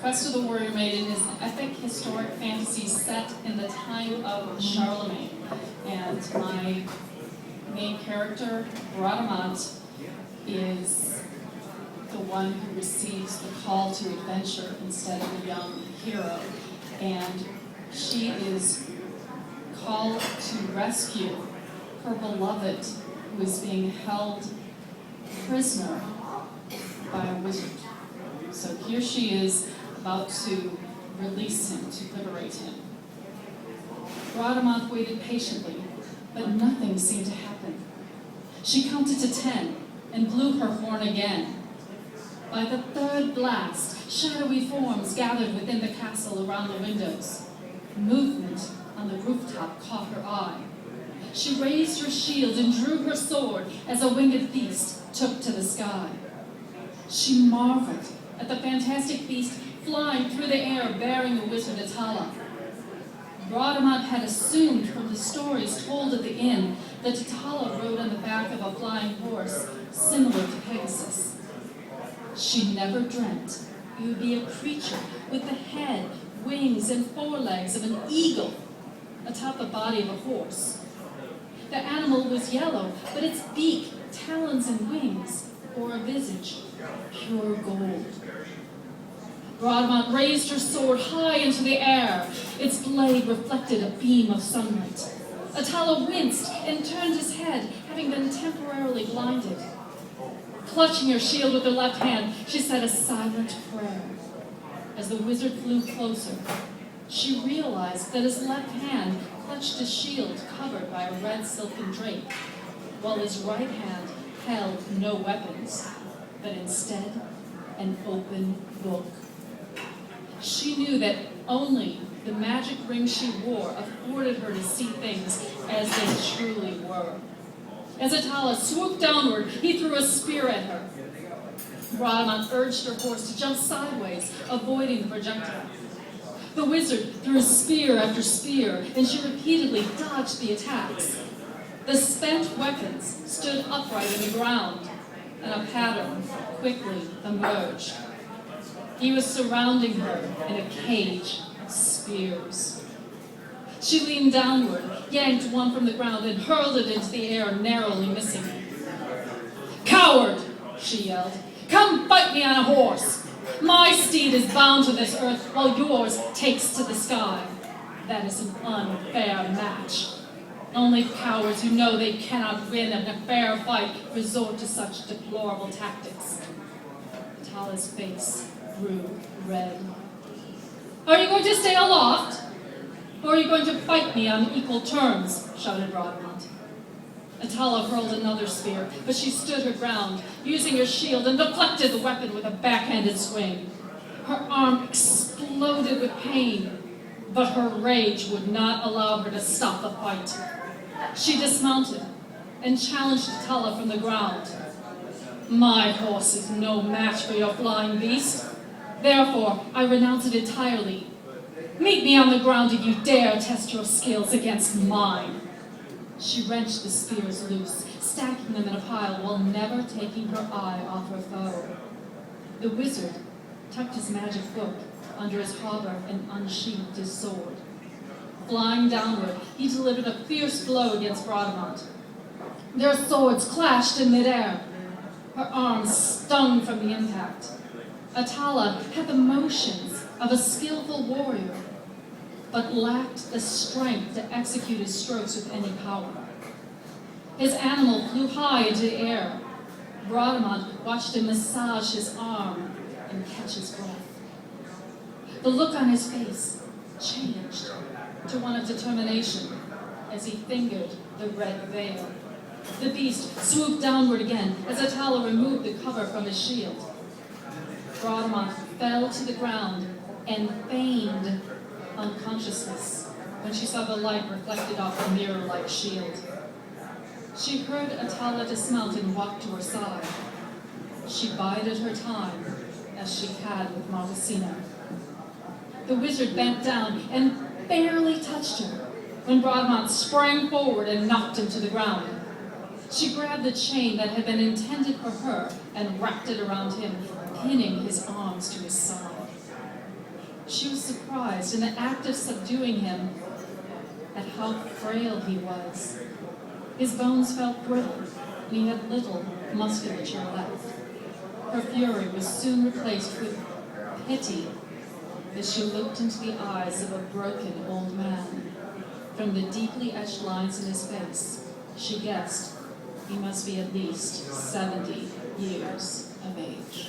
Quest of the Warrior Maiden is an epic historic fantasy set in the time of Charlemagne. And my main character, Bradamant, is the one who receives the call to adventure instead of a young hero. And she is called to rescue her beloved, who is being held prisoner by a wizard. So here she is, about to release him, to liberate him. Bradamant waited patiently, but nothing seemed to happen. She counted to 10 and blew her horn again. By the third blast, shadowy forms gathered within the castle around the windows. Movement on the rooftop caught her eye. She raised her shield and drew her sword as a winged beast took to the sky. She marveled at the fantastic beast flying through the air bearing the wizard Atala. Bradamant had assumed from the stories told at the inn that Atala rode on the back of a flying horse similar to Pegasus. She never dreamt it would be a creature with the head, wings, and forelegs of an eagle atop the body of a horse. The animal was yellow, but its beak, talons, and wings bore a visage, pure gold. Bradamant raised her sword high into the air. Its blade reflected a beam of sunlight. Atala winced and turned his head, having been temporarily blinded. Clutching her shield with her left hand, she said a silent prayer. As the wizard flew closer, she realized that his left hand clutched a shield covered by a red silken drape, while his right hand held no weapons, but instead an open book. She knew that only the magic ring she wore afforded her to see things as they truly were. As Atala swooped downward, he threw a spear at her. Bradamant urged her horse to jump sideways, avoiding the projectile. The wizard threw spear after spear, and she repeatedly dodged the attacks. The spent weapons stood upright in the ground, and a pattern quickly emerged. He was surrounding her in a cage of spears. She leaned downward, yanked one from the ground, and hurled it into the air, narrowly missing it. "Coward!" she yelled. "Come fight me on a horse! My steed is bound to this earth, while yours takes to the sky. That is an unfair match. Only cowards who know they cannot win in a fair fight resort to such deplorable tactics." Atala's face grew red. "Are you going to stay aloft? Or are you going to fight me on equal terms?" shouted Bradamant. Atala hurled another spear, but she stood her ground, using her shield, and deflected the weapon with a backhanded swing. Her arm exploded with pain, but her rage would not allow her to stop the fight. She dismounted and challenged Atala from the ground. "My horse is no match for your flying beast. Therefore, I renounce it entirely. Meet me on the ground if you dare test your skills against mine." She wrenched the spears loose, stacking them in a pile while never taking her eye off her foe. The wizard tucked his magic book under his hauberk and unsheathed his sword. Flying downward, he delivered a fierce blow against Bradamant. Their swords clashed in midair. Her arms stung from the impact. Atala had the motions of a skillful warrior, but lacked the strength to execute his strokes with any power. His animal flew high into the air. Bradamant watched him massage his arm and catch his breath. The look on his face changed to one of determination as he fingered the red veil. The beast swooped downward again as Atala removed the cover from his shield. Bradamant fell to the ground and feigned unconsciousness when she saw the light reflected off the mirror-like shield. She heard Atala dismount and walk to her side. She bided her time, as she had with Marvesina. The wizard bent down and barely touched her when Bradamant sprang forward and knocked him to the ground. She grabbed the chain that had been intended for her and wrapped it around him, pinning his arms to his side. She was surprised in the act of subduing him at how frail he was. His bones felt brittle, and he had little musculature left. Her fury was soon replaced with pity as she looked into the eyes of a broken old man. From the deeply etched lines in his face, she guessed he must be at least 70 years of age.